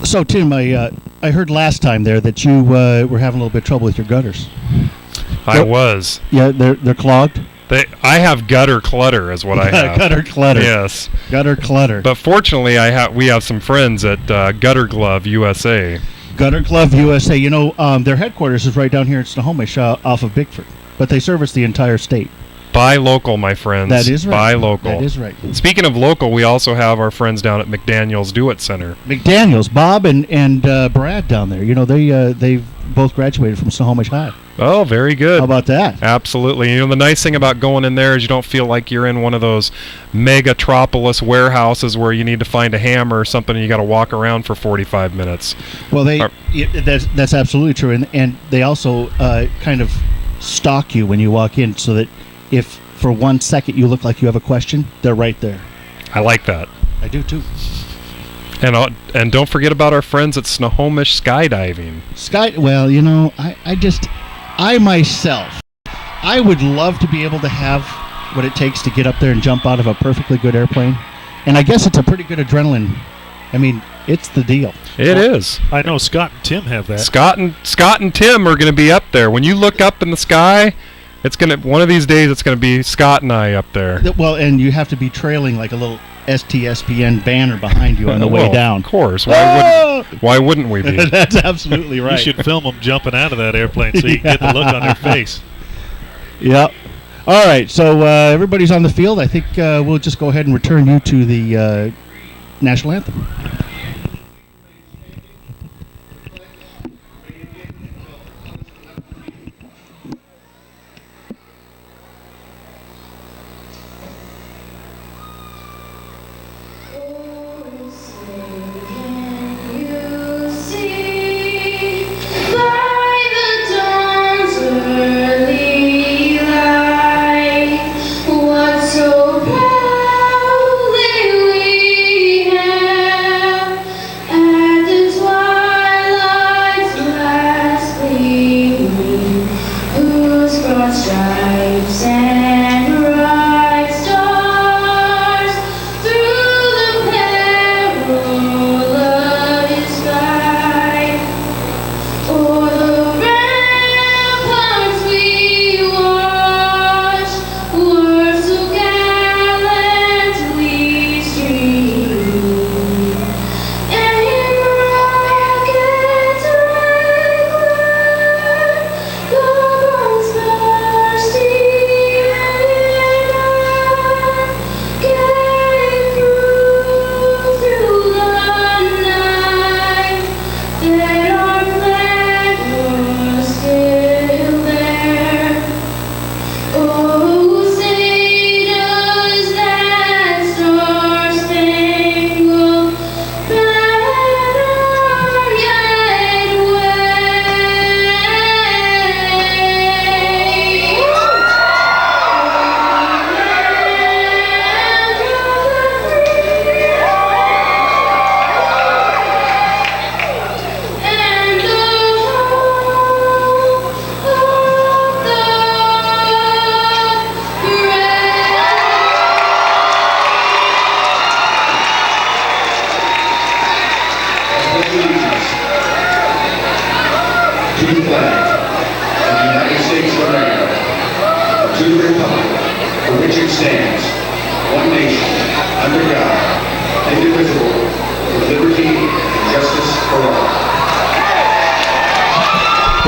So, Tim, I heard last time there that you were having a little bit of trouble with your gutters. I was. Yeah, they're clogged? I have gutter clutter is what I have. Gutter clutter. Yes. Gutter clutter. But fortunately, we have some friends at Gutter Glove USA. Gutter Glove USA. You know, their headquarters is right down here in Snohomish off of Bickford. But they service the entire state. Buy local, my friends. That is right. Buy local. That is right. Speaking of local, we also have our friends down at McDaniel's Do-It Center. McDaniel's, Bob and Brad down there. You know, they've both graduated from Snohomish High. Oh, very good. How about that? Absolutely. You know, the nice thing about going in there is you don't feel like you're in one of those megatropolis warehouses where you need to find a hammer or something and you got to walk around for 45 minutes. Well, that's absolutely true. And they also kind of stalk you when you walk in so that if for 1 second you look like you have a question, they're right there. I like that. I do, too. And don't forget about our friends at Snohomish Skydiving. Well, you know, I myself would love to be able to have what it takes to get up there and jump out of a perfectly good airplane. And I guess it's a pretty good adrenaline. I mean, it's the deal. It is. I know Scott and Tim have that. Scott and Tim are going to be up there. When you look up in the sky, one of these days it's going to be Scott and I up there. Well, and you have to be trailing like a little STSPN banner behind you on the way down. Of course. Why wouldn't we be? That's absolutely right. You should film them jumping out of that airplane so you can get the look on their face. Yep. All right, so everybody's on the field. I think we'll just go ahead and return you to the national anthem.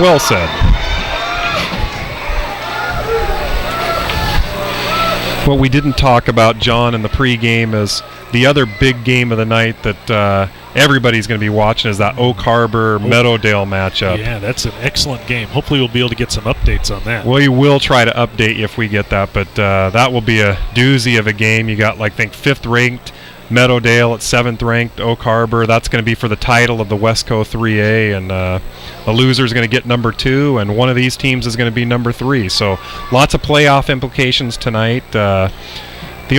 Well said. What we didn't talk about, John, in the pregame is the other big game of the night that everybody's going to be watching is that Oak Harbor-Meadowdale matchup. Yeah, that's an excellent game. Hopefully we'll be able to get some updates on that. We will try to update you if we get that, but that will be a doozy of a game. You got, like, I think, 5th-ranked Meadowdale at 7th-ranked Oak Harbor. That's going to be for the title of the Westco 3A, and the loser is going to get number 2, and one of these teams is going to be number 3. So lots of playoff implications tonight. The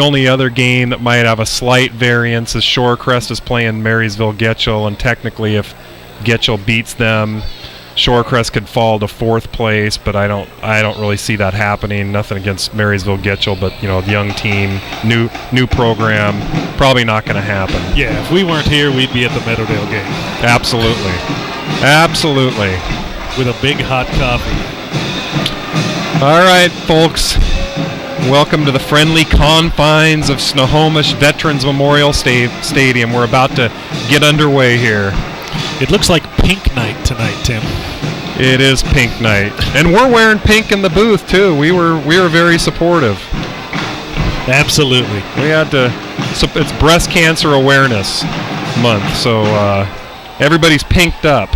only other game that might have a slight variance is Shorecrest is playing Marysville Getchell, and technically if Getchell beats them, Shorecrest could fall to 4th place, but I don't really see that happening. Nothing against Marysville Getchell, but young team, new program, probably not going to happen. Yeah, if we weren't here, we'd be at the Meadowdale game. Absolutely. With a big hot coffee. All right, folks. Welcome to the friendly confines of Snohomish Veterans Memorial Stadium. We're about to get underway here. It looks like pink night tonight, Tim. It is pink night, and we're wearing pink in the booth too. We were very supportive. Absolutely. We had to. So it's Breast Cancer Awareness Month, so everybody's pinked up.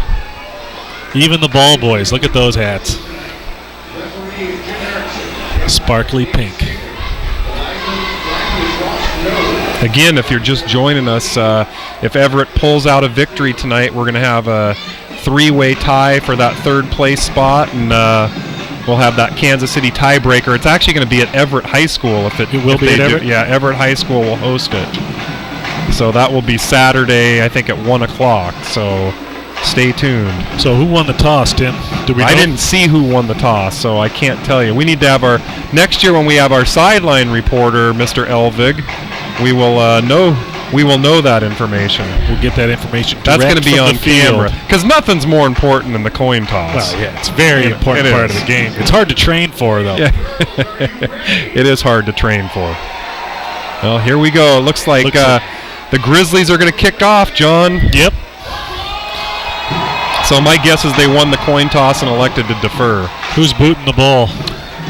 Even the ball boys. Look at those hats. Sparkly pink. Again, if you're just joining us, if Everett pulls out a victory tonight, we're going to have a 3-way tie for that 3rd place spot, and we'll have that Kansas City tiebreaker. It's actually going to be at Everett High School. It will be at Everett? Yeah, Everett High School will host it. So that will be Saturday, I think, at 1 o'clock. So stay tuned. So who won the toss, Tim? I didn't see who won the toss, so I can't tell you. We need to have our next year when we have our sideline reporter, Mr. Elvig. We will know that information. We'll get that information. That's going to be on camera because nothing's more important than the coin toss. Well, yeah, it's a very important part of the game. It's hard to train for, though. Yeah. It is hard to train for. Well, here we go. It looks like the Grizzlies are going to kick off, John. Yep. So my guess is they won the coin toss and elected to defer. Who's booting the ball?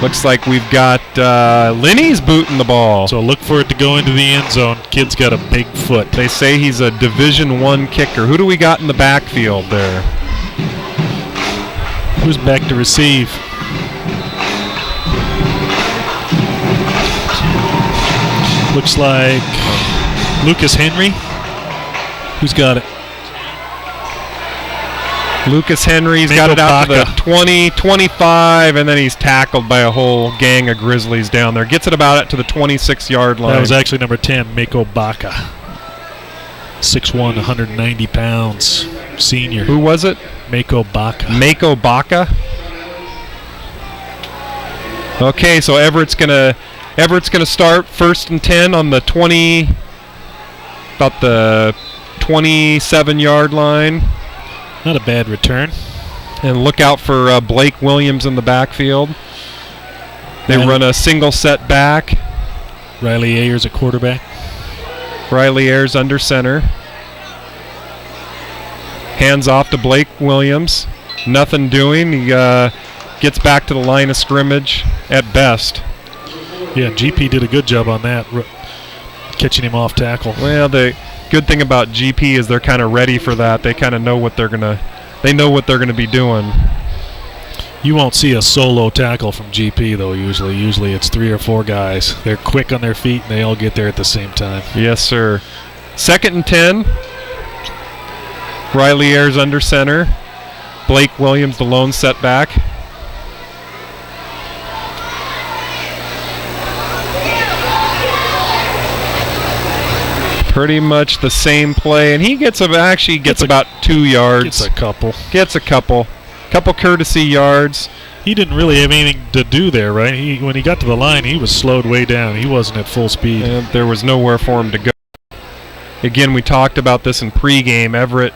Looks like we've got Lenny's booting the ball. So look for it to go into the end zone. Kid's got a big foot. They say he's a Division I kicker. Who do we got in the backfield there? Who's back to receive? Looks like Lucas Henry. Who's got it? Lucas Henry's got it out to the 20, 25, and then he's tackled by a whole gang of Grizzlies down there. Gets it about it to the 26-yard line. That was actually number 10, Mako Baca. 6'1", 190 pounds, senior. Who was it? Mako Baca. Mako Baca. Okay, so Everett's gonna start 1st and 10 on the 20, about the 27-yard line. Not a bad return. And look out for Blake Williams in the backfield. They run a single set back. Riley Ayers at quarterback. Riley Ayers under center. Hands off to Blake Williams. Nothing doing. He gets back to the line of scrimmage at best. Yeah, GP did a good job on that, catching him off tackle. Well, the good thing about GP is they're kind of ready for that. They kind of know what they're gonna be doing. You won't see a solo tackle from GP though. Usually it's 3 or 4 guys. They're quick on their feet and they all get there at the same time. Yes, sir. 2nd and 10. Riley Ayers under center. Blake Williams the lone setback. Pretty much the same play, and he gets about 2 yards. Gets a couple courtesy yards. He didn't really have anything to do there, right? When he got to the line, he was slowed way down. He wasn't at full speed. And there was nowhere for him to go. Again, we talked about this in pregame. Everett,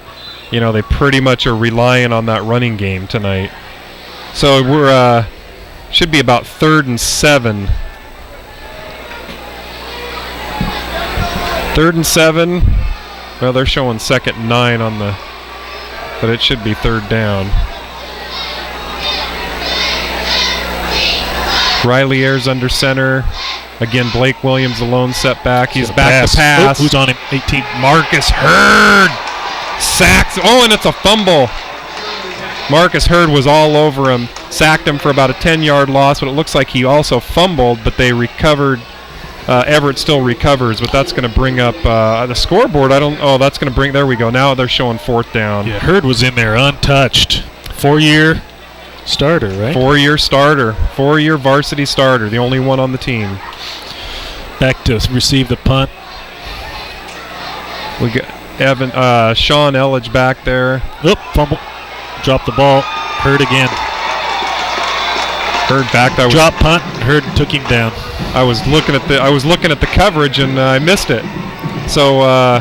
they pretty much are relying on that running game tonight. So we're should be about 3rd and 7. 3rd and 7. Well, they're showing 2nd and 9 on the, but it should be 3rd down. Riley Ayers under center. Again, Blake Williams, the lone setback. He's back to pass. Who's on him? 18. Marcus Hurd sacks. Oh, and it's a fumble. Marcus Hurd was all over him. Sacked him for about a 10-yard loss, but it looks like he also fumbled, but they recovered. Everett still recovers, but that's going to bring up the scoreboard. That's going to bring. There we go. Now they're showing 4th down. Yeah, Hurd was in there untouched. 4-year starter, right? 4-year starter. 4-year varsity starter. The only one on the team. Back to receive the punt. We got Sean Elledge back there. Oop, fumble. Dropped the ball. Hurd again. Hurd back. Drop punt. Hurd took him down. I was looking at the coverage and I missed it. So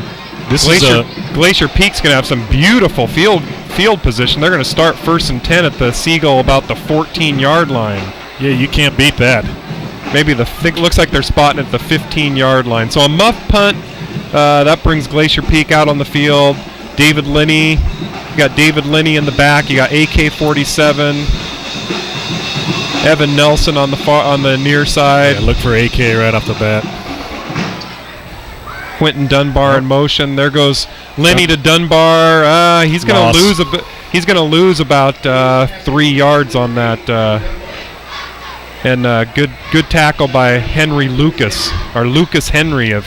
Glacier Peak's going to have some beautiful field position. They're going to start 1st and 10 at the Seagull about the 14-yard line. Yeah, you can't beat that. Maybe looks like they're spotting at the 15-yard line. So a muff punt. That brings Glacier Peak out on the field. David Linney. You got David Linney in the back. You got AK-47. Evan Nelson on the near side. Yeah, look for AK right off the bat. Quentin Dunbar in motion. There goes Linney to Dunbar. He's going to lose a bit. He's going to lose about 3 yards on that. And good tackle by Henry Lucas, or Lucas Henry of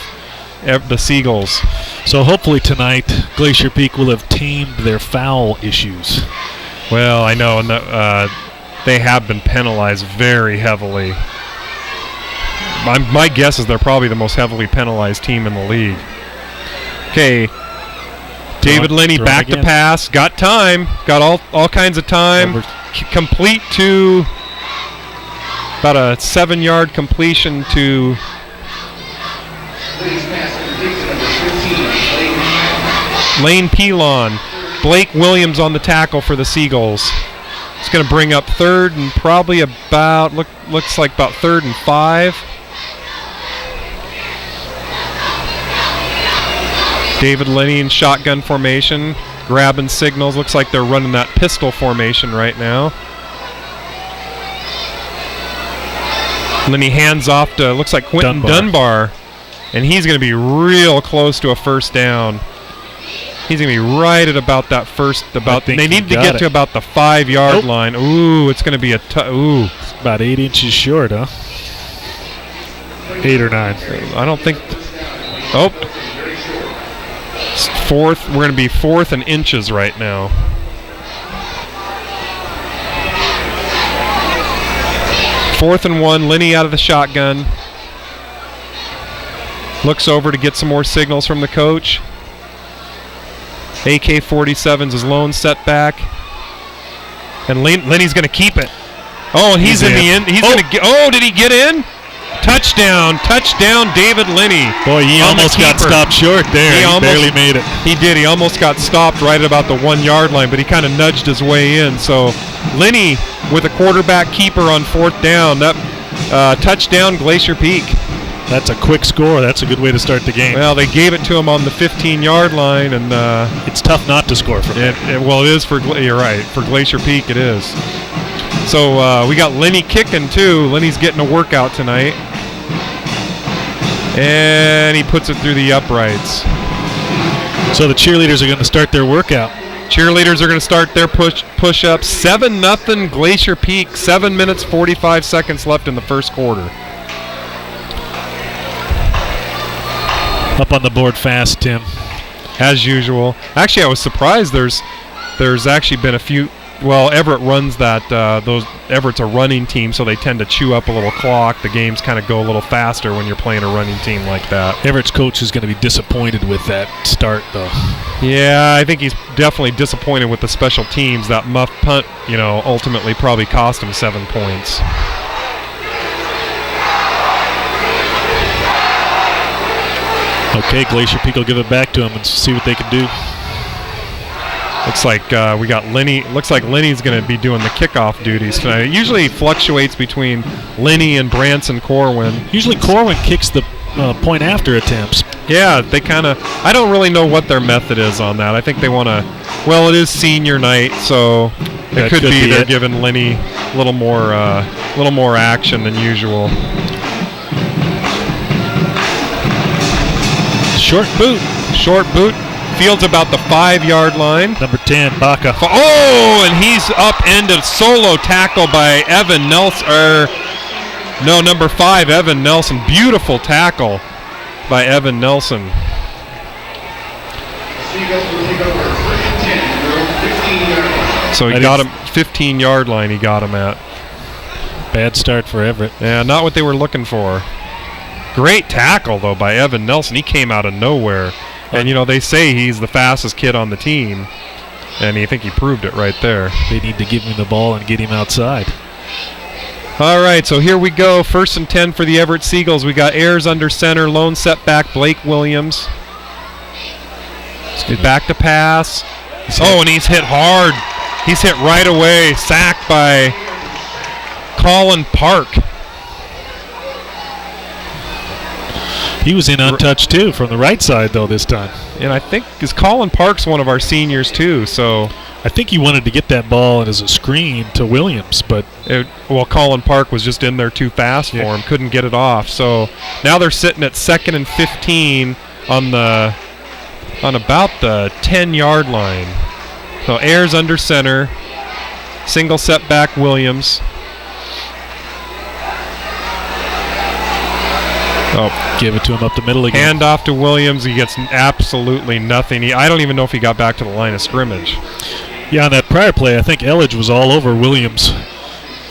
the Seagulls. So hopefully tonight Glacier Peak will have tamed their foul issues. Well, I know, and they have been penalized very heavily. My guess is they're probably the most heavily penalized team in the league. Okay, David Linney back to pass. Got time. Got all kinds of time. Complete to about a 7-yard completion to Lane Pelon. Blake Williams on the tackle for the Seagulls. It's going to bring up 3rd and probably about looks like about 3rd and 5. David Linney in shotgun formation, grabbing signals. Looks like they're running that pistol formation right now. Linney hands off to, looks like Quentin Dunbar, and he's going to be real close to a 1st down. He's going to be right at about that they need to get to about the 5-yard line. Ooh, it's going to be it's about 8 inches short, huh? 8 or 9. I don't think. We're going to be 4th and inches right now. Fourth and 1, Linney out of the shotgun. Looks over to get some more signals from the coach. AK-47's his lone setback. And Linney's going to keep it. Oh, and he's in the end. He's going to get. Oh, did he get in? Touchdown, David Linney. Boy, he almost got stopped short there. He barely made it. He did. He almost got stopped right at about the 1-yard line, but he kind of nudged his way in. So Linney with a quarterback keeper on 4th down. That touchdown, Glacier Peak. That's a quick score. That's a good way to start the game. Well, they gave it to him on the 15-yard line, and it's tough not to score from it. Well, it is you're right. For Glacier Peak, it is. So we got Linney kicking too. Linney's getting a workout tonight, and he puts it through the uprights. So the cheerleaders are going to start their workout. Cheerleaders are going to start their push-ups. 7-0 Glacier Peak. 7 minutes 45 seconds left in the first quarter. Up on the board fast, Tim. As usual. Actually, I was surprised. There's actually been a few. Well, Everett runs that. Everett's a running team, so they tend to chew up a little clock. The games kind of go a little faster when you're playing a running team like that. Everett's coach is going to be disappointed with that start, though. Yeah, I think he's definitely disappointed with the special teams. That muff punt, ultimately probably cost him 7 points. Okay, Glacier Peak will give it back to him and see what they can do. Looks like we got Linney. Looks like Linney's going to be doing the kickoff duties tonight. It usually fluctuates between Linney and Branson Corwin. Usually Corwin kicks the point after attempts. Yeah, they kind of. I don't really know what their method is on that. I think they want to. Well, it is senior night, so it could be they're giving Linney a little more action than usual. Short boot. Field's about the 5-yard line. Number 10, Baca. Oh, and he's upended. Solo tackle by Evan Nelson. Number 5, Evan Nelson. Beautiful tackle by Evan Nelson. So he got him 15-yard line. He got him at. Bad start for Everett. Yeah, not what they were looking for. Great tackle though by Evan Nelson. He came out of nowhere. And, they say he's the fastest kid on the team. And I think he proved it right there. They need to give him the ball and get him outside. All right, so here we go. 1st and 10 for the Everett Seagulls. We got Ayers under center, lone setback, Blake Williams. Back to pass. And he's hit hard. He's hit right away. Sacked by Colin Park. He was in untouched too from the right side though this time. And I think because Colin Park's one of our seniors too, so I think he wanted to get that ball as a screen to Williams, but Colin Park was just in there too fast for him, couldn't get it off. So now they're sitting at 2nd and 15 on about the 10-yard line. So Ayers under center, single setback Williams. Give it to him up the middle again. Hand off to Williams. He gets absolutely nothing. I don't even know if he got back to the line of scrimmage. Yeah, on that prior play, I think Elledge was all over Williams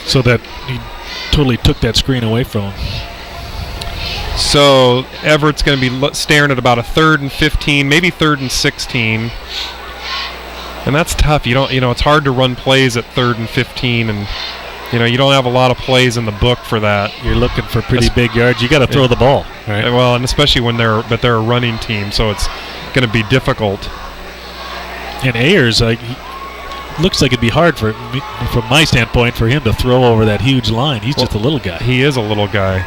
so that he totally took that screen away from him. So Everett's going to be staring at about a 3rd and 15, maybe 3rd and 16. And that's tough. It's hard to run plays at 3rd and 15, and you don't have a lot of plays in the book for that. You're looking for pretty big yards. You got to throw the ball, right? Well, and especially when they're a running team, so it's going to be difficult. And Ayers, looks like it'd be hard from my standpoint for him to throw over that huge line. He's just a little guy. He is a little guy.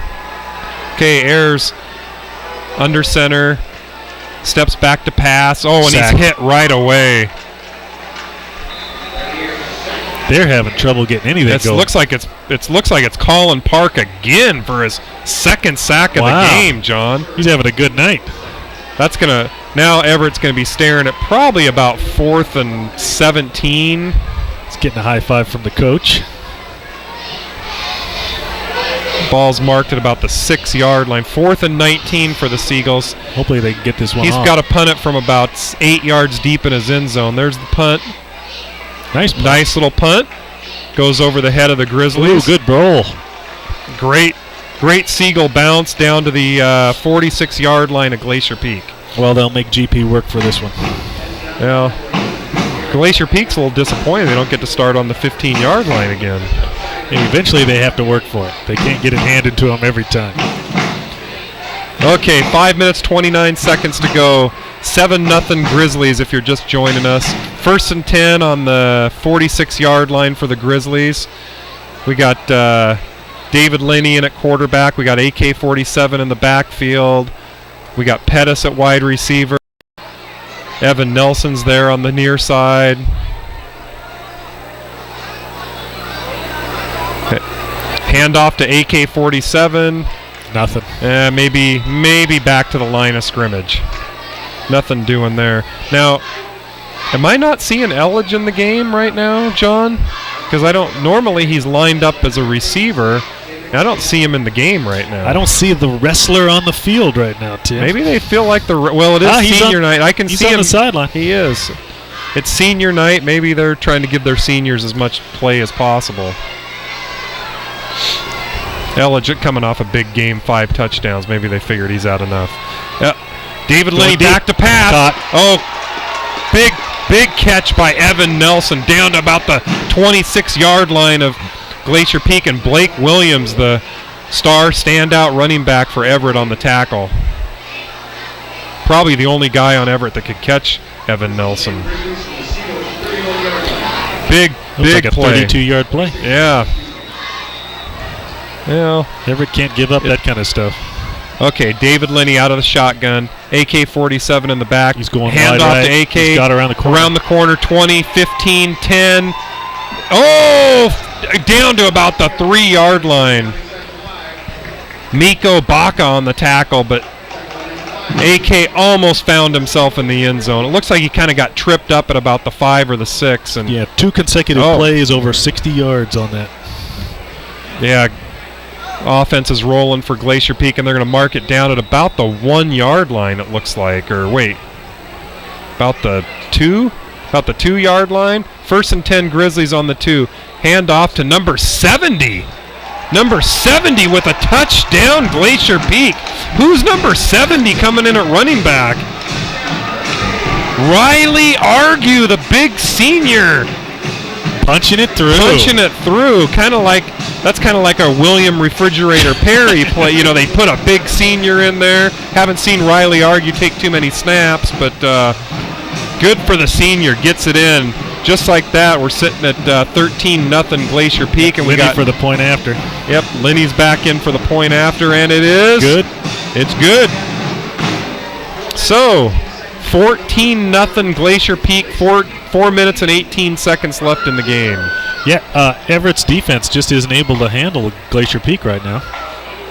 Okay, Ayers under center, steps back to pass. And Sack. He's hit right away. They're having trouble getting anything going. Looks like it's Colin Park again for his 2nd sack of the game, John. He's having a good night. Now Everett's gonna be staring at probably about 4th and 17. He's getting a high five from the coach. Ball's marked at about the 6-yard line. 4th and 19 for the Seagulls. Hopefully they can get this one He's off. got to punt it from about 8 yards deep in his end zone. There's the punt. Nice little punt. Goes over the head of the Grizzlies. Ooh, good roll. Great Seagull bounce down to the 46-yard line of Glacier Peak. Well, they'll make GP work for this one. Well, Glacier Peak's a little disappointed. They don't get to start on the 15-yard line again. And eventually they have to work for it. They can't get it handed to them every time. Okay, 5 minutes, 29 seconds to go. 7-0 Grizzlies if you're just joining us. 1st and 10 on the 46-yard line for the Grizzlies. We got David Linney in at quarterback. We got AK-47 in the backfield. We got Pettis at wide receiver. Evan Nelson's there on the near side. Okay. Handoff to AK-47. Nothing. Maybe back to the line of scrimmage. Nothing doing there. Now, am I not seeing Elledge in the game right now, John? Because normally he's lined up as a receiver. I don't see him in the game right now. I don't see the wrestler on the field right now, Tim. Maybe they feel like it is senior night. I can see him. He's on the sideline. He is. It's senior night. Maybe they're trying to give their seniors as much play as possible. Elledge coming off a big game, 5 touchdowns. Maybe they figured he's out enough. David Linney back to pass. Big catch by Evan Nelson down to about the 26-yard line of Glacier Peak, and Blake Williams, the star standout running back for Everett, on the tackle. Probably the only guy on Everett that could catch Evan Nelson. Big like a play. 32-yard play. Yeah. Well, Everett can't give up that kind of stuff. Okay, David Linney out of the shotgun. AK-47 in the back. He's going hand wide off right. to AK. He's got around the corner. Around the corner, 20, 15, 10. Down to about the 3-yard line. Miko Baca on the tackle, but AK almost found himself in the end zone. It looks like he kind of got tripped up at about the 5 or the 6. And 2 consecutive plays over 60 yards on that. Yeah. Offense is rolling for Glacier Peak, and they're going to mark it down at about the 1-yard line, it looks like. Or wait, about the 2-yard line. 1st and 10 Grizzlies on the 2. Hand off to number 70. Number 70 with a touchdown, Glacier Peak. Who's number 70 coming in at running back? Riley Argue, the big senior. Punching it through. That's kind of like a William Refrigerator Perry play. You know, they put a big senior in there. Haven't seen Riley Argue take too many snaps, but good for the senior. Gets it in. Just like that, we're sitting at 13-0 Glacier Peak, and we got for the point after. Yep, Lenny's back in for the point after, and it is good. It's good. So, 14-0 Glacier Peak. 4 minutes and 18 seconds left in the game. Yeah, Everett's defense just isn't able to handle Glacier Peak right now.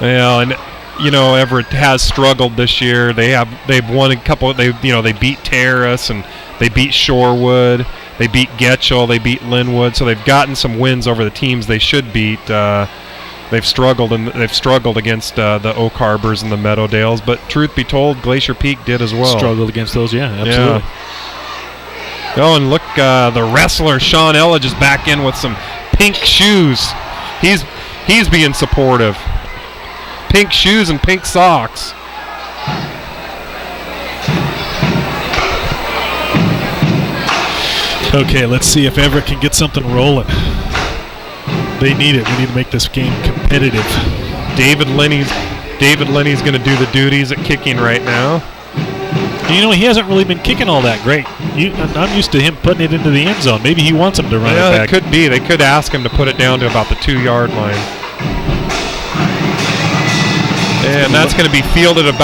Yeah, and you know Everett has struggled this year. They've won a couple. They beat Terrace and they beat Shorewood. They beat Getchell. They beat Linwood. So they've gotten some wins over the teams they should beat. They've struggled against the Oak Harbors and the Meadowdales. But truth be told, Glacier Peak did as well. Struggled against those, yeah, absolutely. Yeah. Oh, and look, the wrestler Sean Elledge is back in with some pink shoes. He's being supportive. Pink shoes and pink socks. Okay, let's see if Everett can get something rolling. They need it. We need to make this game competitive. David Lenny's going to do the duties at kicking right now. You know, he hasn't really been kicking all that great. I'm used to him putting it into the end zone. Maybe he wants him to run it back. Yeah, it could be. They could ask him to put it down to about the 2-yard line. And that's going to be fielded and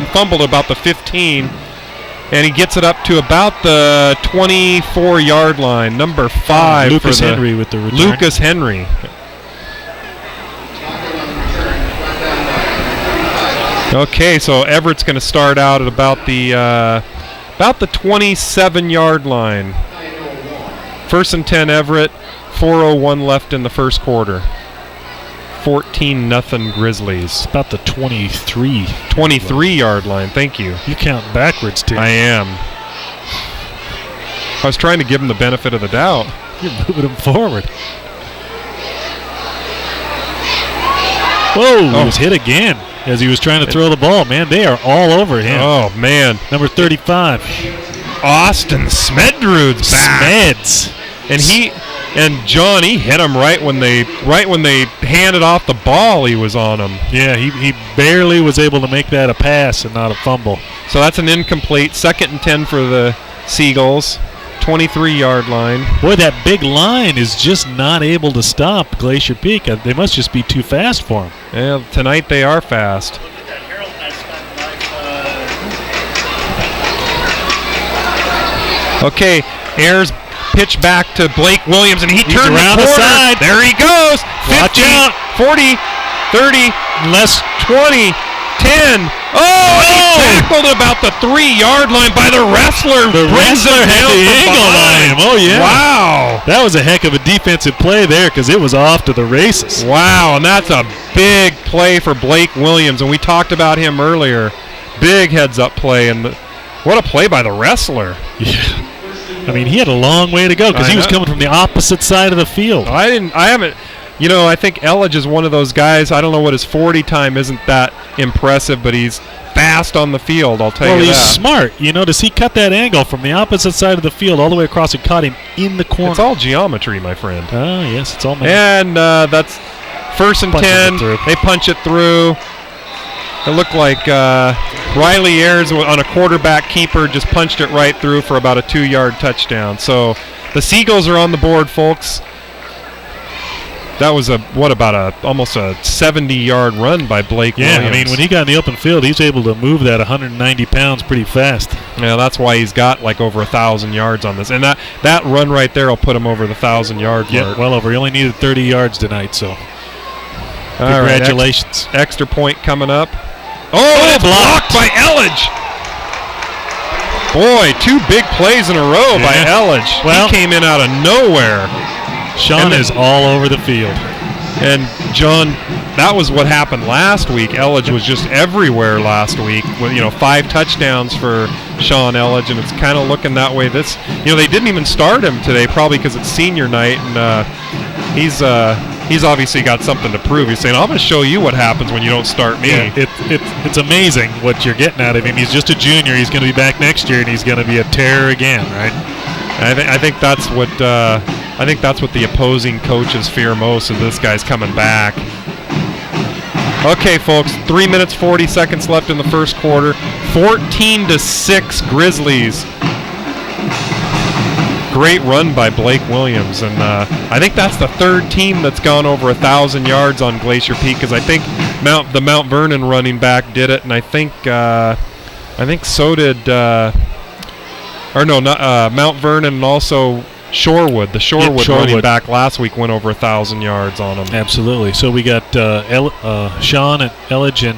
fumbled about the 15. And he gets it up to about the 24-yard line. Number 5 Lucas Henry with the return. Lucas Henry. Okay, so Everett's going to start out at about the 27-yard line. 1st and 10 Everett. 4:01 left in the first quarter. 14-0 Grizzlies. It's about the 23-yard line. Thank you. You count backwards, too. I am. I was trying to give him the benefit of the doubt. You're moving him forward. Whoa, he was hit again as he was trying to throw the ball. Man, they are all over him. Oh, man. Number 35. Austin Smedrud's back. Smeds. And John, he hit him right when they handed off the ball. He was on him. Yeah, he barely was able to make that a pass and not a fumble. So that's an incomplete. 2nd and 10 for the Seagulls. 23-yard line. Boy, that big line is just not able to stop Glacier Peak. They must just be too fast for him. Yeah, tonight they are fast. Okay, Ayers pitch back to Blake Williams, and he turns around the side. There he goes. 50, Watch out. 40, 30, less 20, 10. Oh, he tackled about the 3-yard line by the wrestler. The wrestler had the angle on him. Oh, yeah. Wow. That was a heck of a defensive play there because it was off to the races. Wow, and that's a big play for Blake Williams, and we talked about him earlier. Big heads-up play, and what a play by the wrestler. Yeah. I mean, he had a long way to go because he was coming from the opposite side of the field. I think Elledge is one of those guys. I don't know what his 40 time isn't that impressive, but he's fast on the field, I'll tell you that. Well, he's smart. You notice he cut that angle from the opposite side of the field all the way across and caught him in the corner. It's all geometry, my friend. Oh, yes, it's all math. And that's 1st and 10. They punch it through. It looked like Riley Ayers on a quarterback keeper just punched it right through for about a 2-yard touchdown. So the Seagulls are on the board, folks. That was almost a 70-yard run by Blake Williams. Yeah, I mean, when he got in the open field, he was able to move that 190 pounds pretty fast. Yeah, that's why he's got like over 1,000 yards on this. And that run right there will put him over the 1,000-yard mark. Yeah, well over. He only needed 30 yards tonight, so congratulations. Right, extra point coming up. Oh, it's blocked by Elledge. Boy, 2 big plays in a row by Elledge. Well, he came in out of nowhere. Sean is all over the field. And, John, that was what happened last week. Elledge was just everywhere last week. With 5 touchdowns for Sean Elledge, and it's kind of looking that way. They didn't even start him today, probably because it's senior night, and he's obviously got something to prove. He's saying, I'm going to show you what happens when you don't start me. Yeah, it's amazing what you're getting out of him. He's just a junior. He's going to be back next year, and he's going to be a terror again, right? I think that's what the opposing coaches fear most, is this guy's coming back. Okay, folks, 3 minutes 40 seconds left in the first quarter. 14-6 Grizzlies. Great run by Blake Williams, and I think that's the third team that's gone over 1,000 yards on Glacier Peak, because I think the Mount Vernon running back did it, and I think so did Mount Vernon, and also Shorewood. The Shorewood running back last week went over 1,000 yards on them. Absolutely. So we got Sean and Elledge, and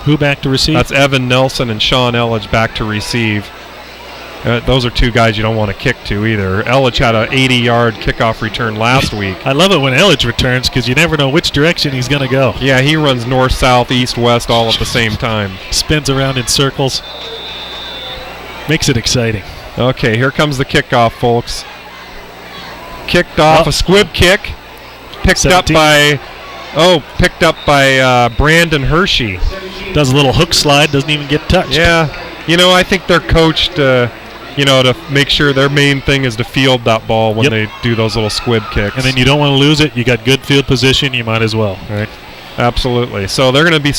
who back to receive? That's Evan Nelson and Sean Elledge back to receive. Those are two guys you don't want to kick to either. Elledge had an 80-yard kickoff return last week. I love it when Elledge returns, because you never know which direction he's going to go. Yeah, he runs north, south, east, west all at the same time. Spins around in circles. Makes it exciting. Okay, here comes the kickoff, folks. Kicked off a squib kick. Picked 17. Picked up by Brandon Hershey. Does a little hook slide, doesn't even get touched. Yeah. I think they're coached, to make sure their main thing is to field that ball when they do those little squib kicks. And then you don't want to lose it. You got good field position. You might as well. Right. Absolutely. So they're going to be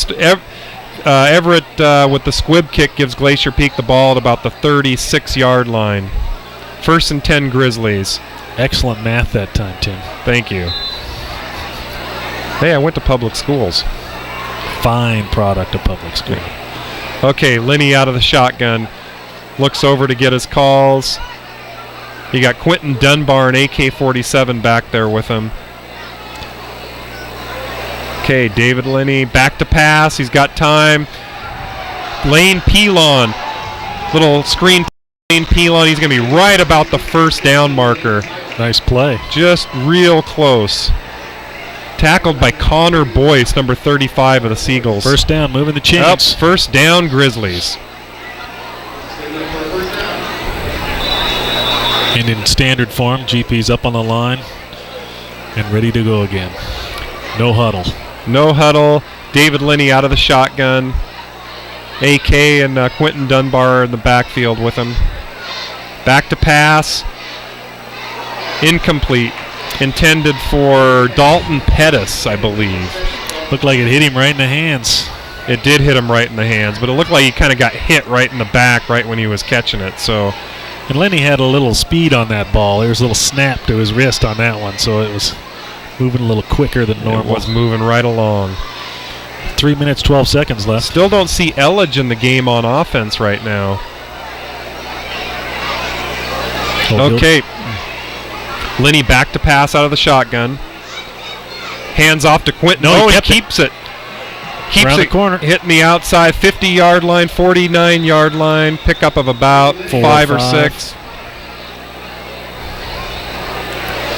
Everett with the squib kick gives Glacier Peak the ball at about the 36-yard line. 1st and 10 Grizzlies. Excellent math that time, Tim. Thank you. Hey, I went to public schools. Fine product of public school. Okay, Linney out of the shotgun. Looks over to get his calls. You got Quentin Dunbar and AK-47 back there with him. Okay, David Linney back to pass. He's got time. Lane Pelon. Little screen Lane Pelon. He's going to be right about the first down marker. Nice play. Just real close. Tackled by Connor Boyce, number 35 of the Seagulls. First down, moving the chains. First down, Grizzlies. And in standard form, GP's up on the line and ready to go again. No huddle. No huddle. David Linney out of the shotgun. AK and Quentin Dunbar in the backfield with him. Back to pass. Incomplete. Intended for Dalton Pettis, I believe. Looked like it hit him right in the hands. It did hit him right in the hands, but it looked like he kind of got hit right in the back right when he was catching it. So, and Lenny had a little speed on that ball. There was a little snap to his wrist on that one, so it was moving a little quicker than normal. It was moving right along. 3 minutes, 12 seconds left. Still don't see Elledge in the game on offense right now. Okay. Linney back to pass out of the shotgun. Hands off to Quentin. He keeps it. Keeps around it the corner. Hitting the outside 50-yard line, 49-yard line. Pickup of about 5 or 6.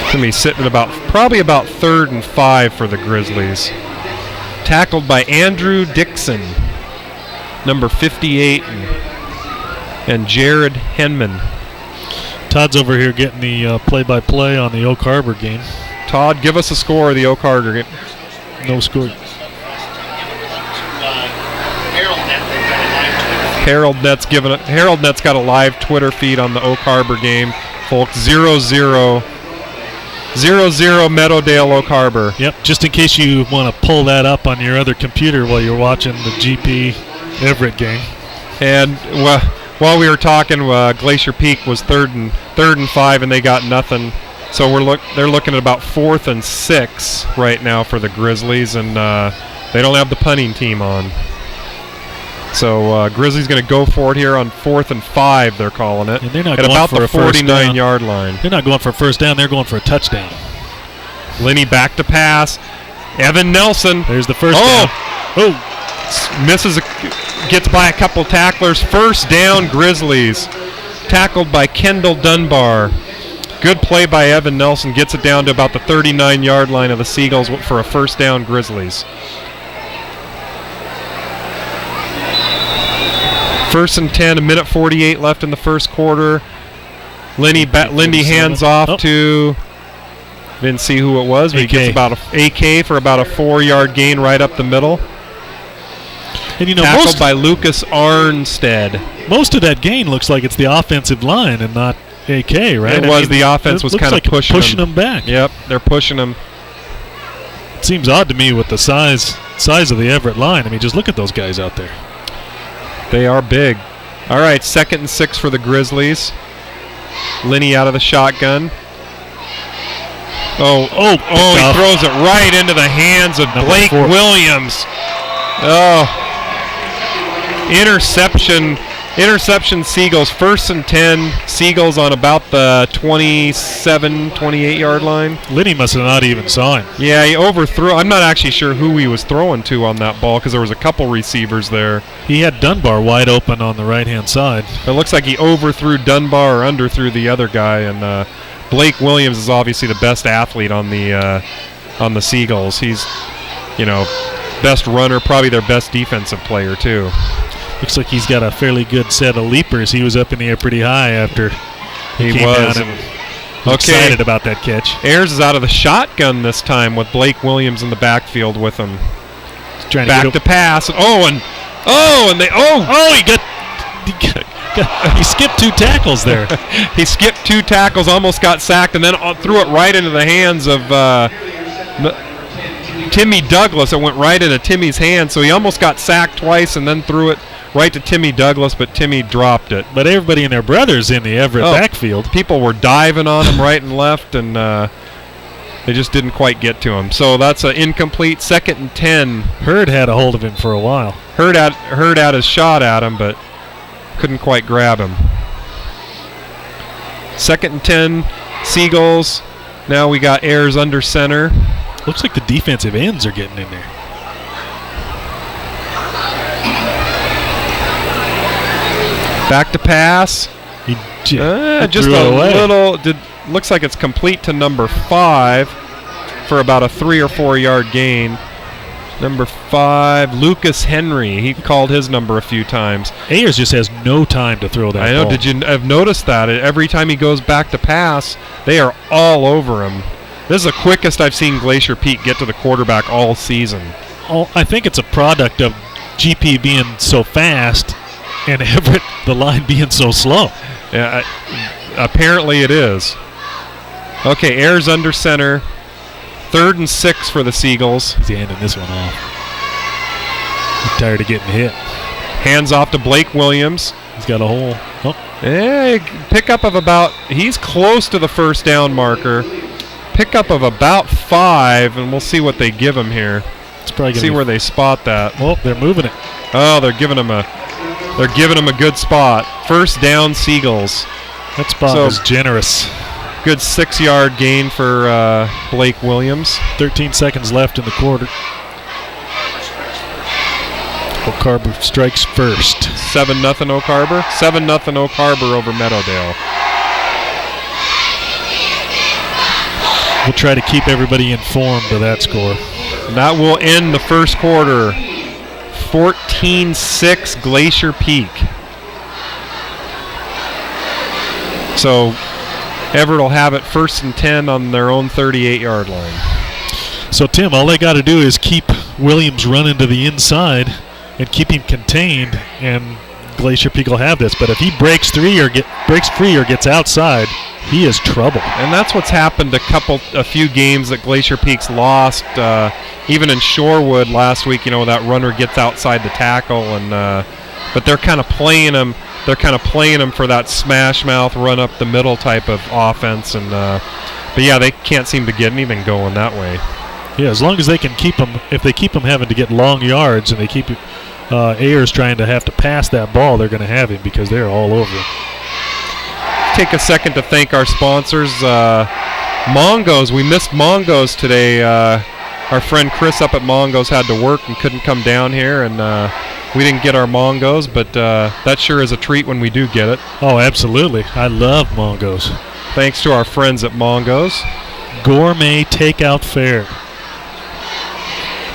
Going to be sitting probably about 3rd and 5 for the Grizzlies. Tackled by Andrew Dixon, number 58, and Jared Henman. Todd's over here getting the play-by-play on the Oak Harbor game. Todd, give us a score of the Oak Harbor game. No score. Harold Net's got a live Twitter feed on the Oak Harbor game, folks. 0-0. 0-0 Meadowdale Oak Harbor. Yep, just in case you want to pull that up on your other computer while you're watching the GP Everett game. And while we were talking, Glacier Peak was third and 5, and they got nothing. So they're looking at about 4th and 6 right now for the Grizzlies, and they don't have the punting team on. So Grizzlies going to go for it here on 4th and 5. They're calling it. And they're not at going about for the a first 49-yard line. They're not going for a first down. They're going for a touchdown. Linney back to pass. Evan Nelson. There's the first down. Misses. Gets by a couple tacklers. First down, Grizzlies. Tackled by Kendall Dunbar. Good play by Evan Nelson. Gets it down to about the 39-yard line of the Seagulls for a first down, Grizzlies. 1st and 10, 1:48 left in the first quarter. Linney hands off to, didn't see who it was, but he gets about AK for about a 4-yard gain right up the middle. And you know, tackled by Lucas Arnstead. most of that gain looks like it's the offensive line and not AK, right? It was. The offense was kind of pushing them back. Yep, they're pushing them. It seems odd to me with the size of the Everett line. I mean, just look at those guys out there. They are big. All right, 2nd and 6 for the Grizzlies. Linney out of the shotgun. He throws it right into the hands of Blake Williams. Oh, interception, Seagulls. 1st and 10, Seagulls on about the 27, 28-yard line. Linney must have not even saw him. Yeah, he overthrew. I'm not actually sure who he was throwing to on that ball because there was a couple receivers there. He had Dunbar wide open on the right-hand side. It looks like he overthrew Dunbar or underthrew the other guy, and Blake Williams is obviously the best athlete on the Seagulls. He's, best runner, probably their best defensive player too. Looks like he's got a fairly good set of leapers. He was up in the air pretty high after he came down and was excited about that catch. Ayers is out of the shotgun this time with Blake Williams in the backfield with him. He's trying to pass. He skipped 2 tackles there. He skipped 2 tackles, almost got sacked, and then threw it right into the hands of Timmy Douglas. It went right into Timmy's hand, so he almost got sacked twice and then threw it right to Timmy Douglas, but Timmy dropped it. But everybody and their brothers in the Everett backfield. People were diving on him right and left, and they just didn't quite get to him. So that's an incomplete. 2nd and 10. Hurd had a hold of him for a while. Hurd had his shot at him, but couldn't quite grab him. 2nd and 10, Seagulls. Now we got Ayers under center. Looks like the defensive ends are getting in there. Back to pass. Just a little. Looks like it's complete to number 5 for about a 3 or 4 yard gain. Number 5, Lucas Henry. He called his number a few times. Ayers just has no time to throw that ball. I know. Did you have noticed that? Every time he goes back to pass, they are all over him. This is the quickest I've seen Glacier Pete get to the quarterback all season. Oh, I think it's a product of GP being so fast and Everett, the line, being so slow. Yeah, apparently it is. Okay, Ayers under center. 3rd and 6 for the Seagulls. He's handing this one off. He's tired of getting hit. Hands off to Blake Williams. He's got a hole. Pickup of about, he's close to the 1st down marker. Pickup of about 5, and we'll see what they give him here. It's probably see where they spot that. Well, they're moving it. Oh, they're giving him a good spot. 1st down, Seagulls. That spot was generous. Good 6-yard gain for Blake Williams. 13 seconds left in the quarter. O'Carver strikes first. 7-0 O'Carver. 7-0 O'Carver over Meadowdale. We'll try to keep everybody informed of that score. And that will end the first quarter. 14-6 Glacier Peak. So Everett will have it 1st and 10 on their own 38-yard line. So, Tim, all they got to do is keep Williams running to the inside and keep him contained, and Glacier Peak will have this. But if he breaks free or gets outside, he is trouble. And that's what's happened a few games that Glacier Peak's lost. Even in Shorewood last week, that runner gets outside the tackle, and but they're kind of playing him. They're kind of playing him for that smash mouth, run up the middle type of offense, and but yeah, they can't seem to get anything going that way. Yeah, as long as they can keep him, if they keep him having to get long yards and they keep Ayers trying to have to pass that ball, they're going to have him because they're all over him. Take a second to thank our sponsors, Mongo's. We missed Mongo's today. Our friend Chris up at Mongo's had to work and couldn't come down here, and we didn't get our Mongo's, but that sure is a treat when we do get it. Oh, absolutely. I love Mongo's. Thanks to our friends at Mongo's. Gourmet takeout fare.